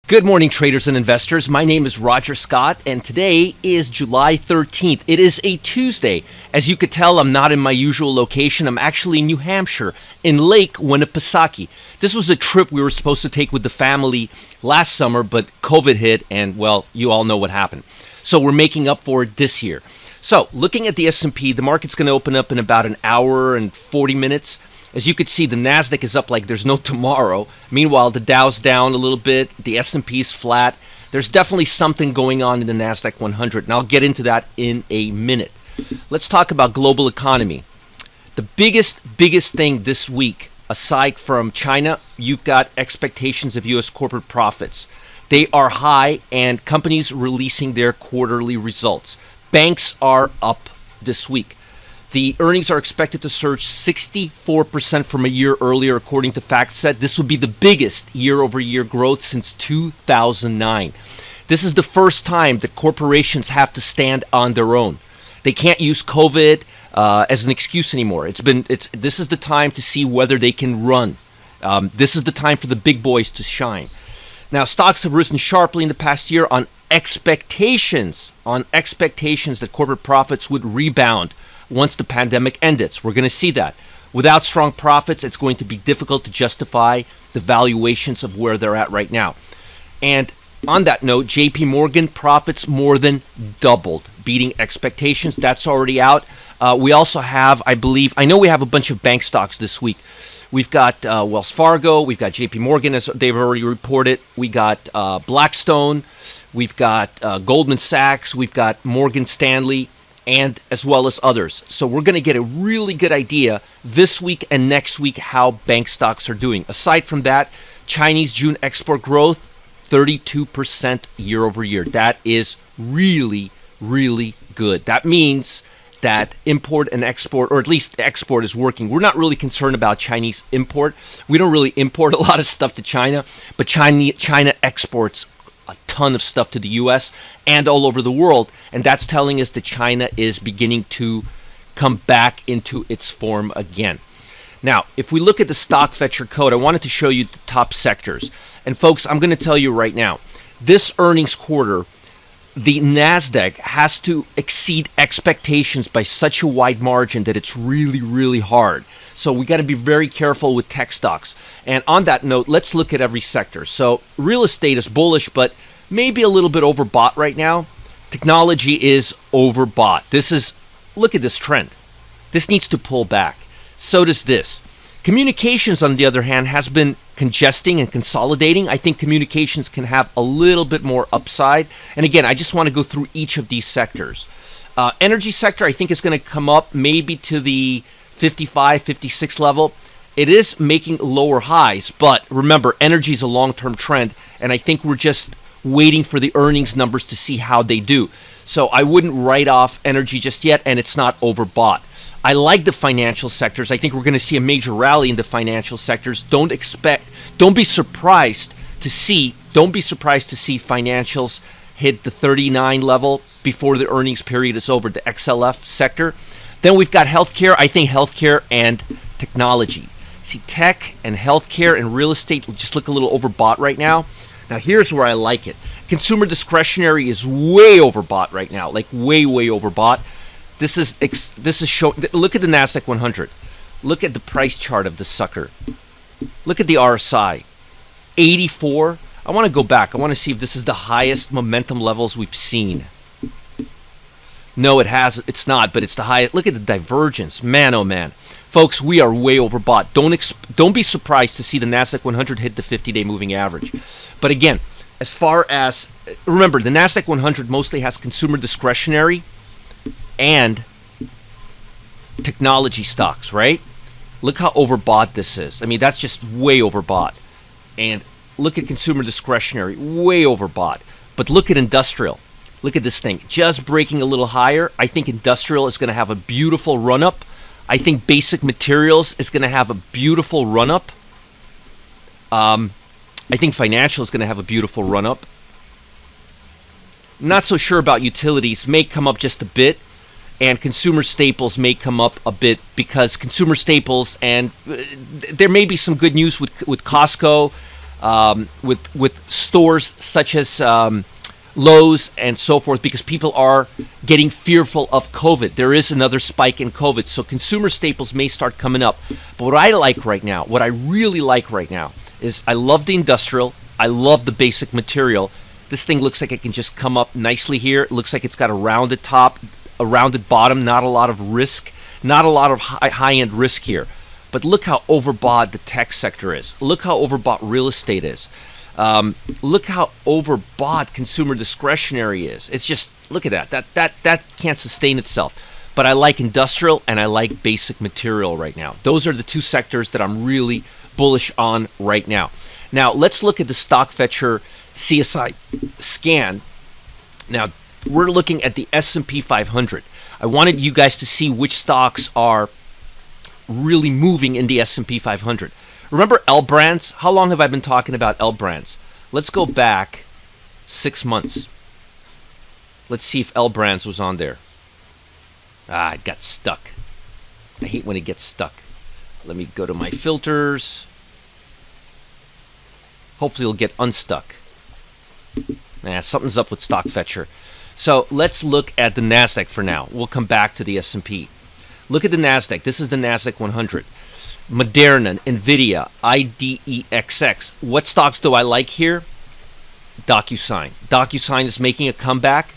Good morning, traders and investors. My name is Roger Scott, and today is July 13th. It is a Tuesday. As you could tell, I'm not in my usual location. I'm actually in New Hampshire, in Lake 𝗧𝗶𝗱𝗲𝗍. This was a trip we were supposed to take with the family last summer, but COVID hit, and, well, you all know what happened. So we're making up for it this year. So, looking at the S&P, the market's going to open up in about an hour and 40 minutes. As you can see, the Nasdaq is up like there's no tomorrow. Meanwhile, the Dow's down a little bit. The S&P is flat. There's definitely something going on in the Nasdaq 100, and I'll get into that in a minute. Let's talk about global economy. The biggest thing this week, aside from China, you've got expectations of U.S. corporate profits. They are high, and companies releasing their quarterly results. Banks are up this week. The earnings are expected to surge 64% from a year earlier, according to FactSet. This will be the biggest year-over-year growth since 2009. This is the first time that corporations have to stand on their own. They can't use COVID as an excuse anymore. This is the time to see whether they can run. This is the time for the big boys to shine. Now, stocks have risen sharply in the past year on expectations that corporate profits would rebound once the pandemic ends. We're going to see that. Without strong profits, it's going to be difficult to justify the valuations of where they're at right now. And on that note, JP Morgan profits more than doubled, beating expectations. That's already out. We also have, I know we have a bunch of bank stocks this week. We've got Wells Fargo, we've got JP Morgan, as they've already reported. We got Blackstone, we've got Goldman Sachs, we've got Morgan Stanley, and as well as others. So we're going to get a really good idea this week and next week how bank stocks are doing. Aside from that, Chinese June export growth, 32% year over year. That is really, really good. That means that import and export, or at least export, is working. We're not really concerned about Chinese import. We don't really import a lot of stuff to China, but China exports a ton of stuff to the U.S. and all over the world, and that's telling us that China is beginning to come back into its form again. Now, if we look at the stock fetcher code, I wanted to show you the top sectors. And folks, I'm going to tell you right now, this earnings quarter, the Nasdaq has to exceed expectations by such a wide margin that it's really, really hard. So we got to be very careful with tech stocks. And on that note, let's look at every sector. So real estate is bullish, but maybe a little bit overbought right now. Technology is overbought. Look at this trend. This needs to pull back. So does this. Communications, on the other hand, has been congesting and consolidating. I think communications can have a little bit more upside. And again, I just want to go through each of these sectors. Energy sector, I think, is going to come up maybe to the 55, 56 level. It is making lower highs, but remember, energy is a long-term trend, and I think we're just waiting for the earnings numbers to see how they do. So I wouldn't write off energy just yet, and it's not overbought. I like the financial sectors. I think we're going to see a major rally in the financial sectors. Don't be surprised to see financials hit the 39 level before the earnings period is over, the XLF sector. Then we've got healthcare. I think healthcare and technology. See, tech and healthcare and real estate just look a little overbought right now. Now, here's where I like it. Consumer discretionary is way overbought right now, like way overbought. This is showing. Look at the Nasdaq 100. Look at the price chart of the sucker. Look at the RSI, 84. I want to go back. I want to see if this is the highest momentum levels we've seen. No, it has. It's not, but it's the highest. Look at the divergence, man. Oh man, folks, we are way overbought. Don't be surprised to see the Nasdaq 100 hit the 50-day moving average. But again, as far as remember, the Nasdaq 100 mostly has consumer discretionary and technology stocks, right? Look how overbought this is. I mean, that's just way overbought. And look at consumer discretionary, way overbought. But look at industrial. Look at this thing, just breaking a little higher. I think industrial is going to have a beautiful run-up. I think basic materials is going to have a beautiful run-up. I think financial is going to have a beautiful run-up. Not so sure about utilities. May come up just a bit. And consumer staples may come up a bit because consumer staples, and there may be some good news with Costco. with stores such as Lowe's and so forth, because people are getting fearful of COVID. There is another spike in COVID, so consumer staples may start coming up. But what I like right now, what I really like right now, is I love the industrial. I love the basic material. This thing looks like it can just come up nicely here. It looks like it's got a rounded top, a rounded bottom, not a lot of risk, not a lot of high-end risk here. But look how overbought the tech sector is. Look how overbought real estate is. Look how overbought consumer discretionary is. It's just, look at that. That can't sustain itself. But I like industrial and I like basic material right now. Those are the two sectors that I'm really bullish on right now. Now, let's look at the 𝗧𝗴𝗀𝗃 CSI scan. Now, we're looking at the S&P 500. I wanted you guys to see which stocks are really moving in the S&P 500. Remember L Brands? How long have I been talking about L Brands? Let's go back 6 months. Let's see if L Brands was on there. Ah, it got stuck. I hate when it gets stuck. Let me go to my filters. Hopefully it'll get unstuck. Nah, something's up with 𝗧𝗴𝗃. So let's look at the Nasdaq for now. We'll come back to the S&P. Look at the Nasdaq. This is the Nasdaq 100. Moderna, NVIDIA, IDEXX. What stocks do I like here? DocuSign. DocuSign is making a comeback.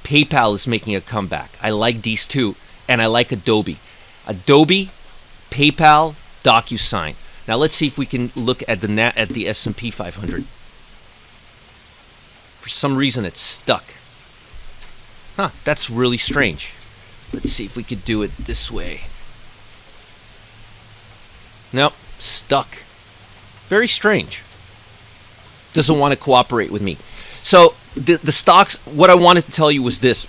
PayPal is making a comeback. I like these two, and I like Adobe. Adobe, PayPal, DocuSign. Now let's see if we can look at the S&P 500. For some reason, it's stuck. Huh? That's really strange. Let's see if we could do it this way. Nope, stuck. Very strange. Doesn't want to cooperate with me. So the stocks, what I wanted to tell you was this.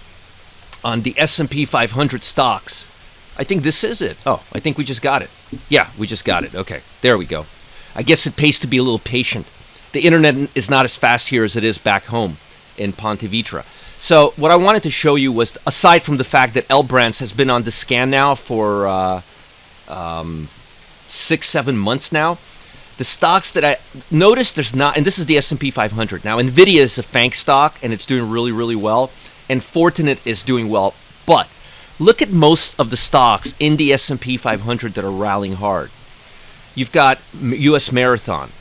On the S&P 500 stocks, I think this is it. Oh, I think we just got it. Yeah, we just got it. Okay, there we go. I guess it pays to be a little patient. The internet is not as fast here as it is back home in Ponte Vedra. So what I wanted to show you was, aside from the fact that L Brands has been on the scan now for 6-7 months now, the stocks that I noticed, there's not, and this is the S&P 500. Now, NVIDIA is a FANG stock, and it's doing really, really well, and Fortinet is doing well. But look at most of the stocks in the S&P 500 that are rallying hard. You've got U.S. Marathon,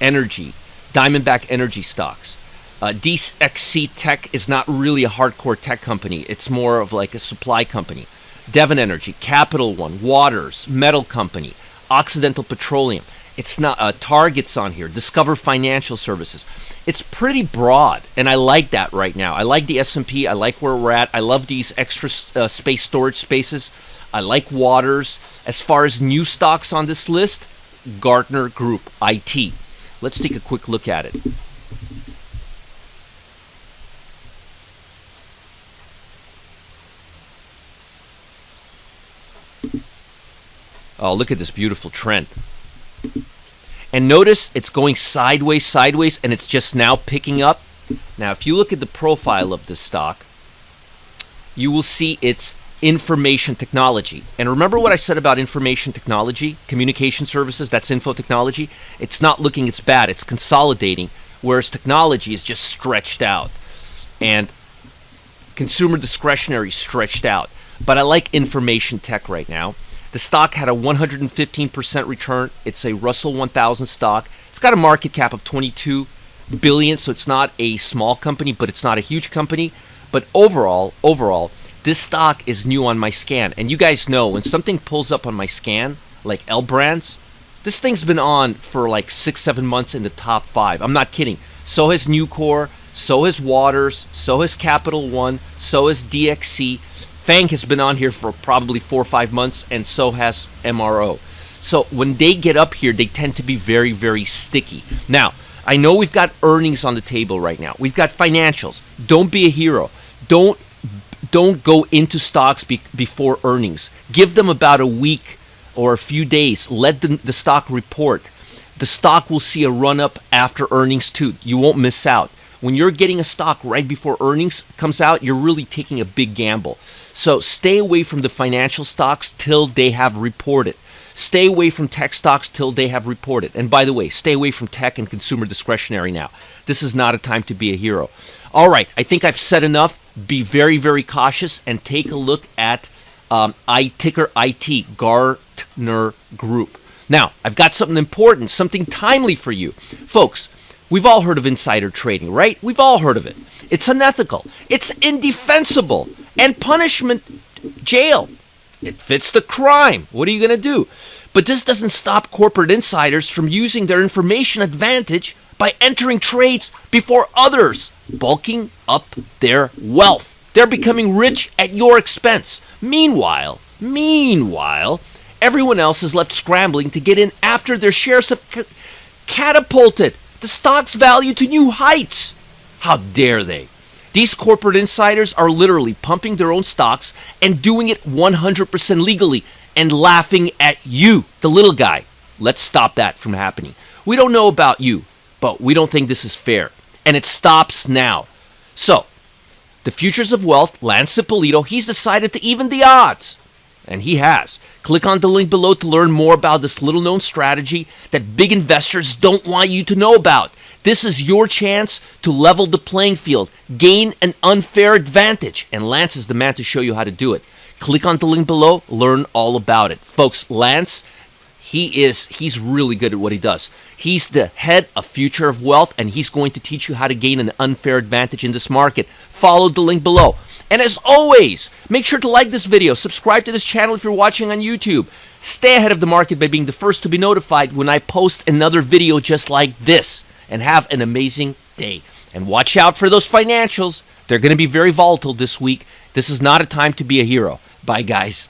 Energy, Diamondback Energy stocks. DXC Tech is not really a hardcore tech company. It's more of like a supply company. Devon Energy, Capital One, Waters, Metal Company, Occidental Petroleum. It's not Target's on here. Discover Financial Services. It's pretty broad, and I like that right now. I like the S&P. I like where we're at. I love these extra space storage spaces. I like Waters. As far as new stocks on this list, Gartner Group IT. Let's take a quick look at it. Oh, look at this beautiful trend. And notice it's going sideways, and it's just now picking up. Now, if you look at the profile of this stock, you will see it's information technology. And remember what I said about information technology, communication services, that's info technology? It's not looking its bad, it's consolidating, whereas technology is just stretched out. And consumer discretionary stretched out. But I like information tech right now. The stock had a 115% return. It's a Russell 1000 stock. It's got a market cap of $22 billion, so it's not a small company, but it's not a huge company. But overall, this stock is new on my scan. And you guys know when something pulls up on my scan, like L Brands, this thing's been on for like 6-7 months in the top 5. I'm not kidding. So has Nucor, so has Waters, so has Capital One, so has DXC. FANG has been on here for probably 4 or 5 months, and so has MRO. So when they get up here, they tend to be very, very sticky. Now, I know we've got earnings on the table right now. We've got financials. Don't be a hero. Don't go into stocks before earnings. Give them about a week or a few days. Let the stock report. The stock will see a run-up after earnings too. You won't miss out. When you're getting a stock right before earnings comes out, you're really taking a big gamble. So stay away from the financial stocks till they have reported. Stay away from tech stocks till they have reported. And by the way, stay away from tech and consumer discretionary now. This is not a time to be a hero. All right, I think I've said enough. Be very, very cautious and take a look at ticker IT, Gartner Group. Now, I've got something important, something timely for you. Folks, we've all heard of insider trading, right? We've all heard of it. It's unethical. It's indefensible. And punishment, jail. It fits the crime. What are you going to do? But this doesn't stop corporate insiders from using their information advantage by entering trades before others, bulking up their wealth. They're becoming rich at your expense. Meanwhile, everyone else is left scrambling to get in after their shares have catapulted the stock's value to new heights. How dare they? These corporate insiders are literally pumping their own stocks and doing it 100% legally and laughing at you, the little guy. Let's stop that from happening. We don't know about you, but we don't think this is fair. And it stops now. So, the Futures of Wealth, 𝗧𝗶𝗵𝗀𝗧, he's decided to even the odds. And he has. Click on the link below to learn more about this little-known strategy that big investors don't want you to know about. This is your chance to level the playing field, gain an unfair advantage, and Lance is the man to show you how to do it. Click on the link below, learn all about it. Folks, Lance, he's really good at what he does. He's the head of Future of Wealth, and he's going to teach you how to gain an unfair advantage in this market. Follow the link below. And as always, make sure to like this video, subscribe to this channel if you're watching on YouTube. Stay ahead of the market by being the first to be notified when I post another video just like this. And have an amazing day. And watch out for those financials. They're going to be very volatile this week. This is not a time to be a hero. Bye, guys.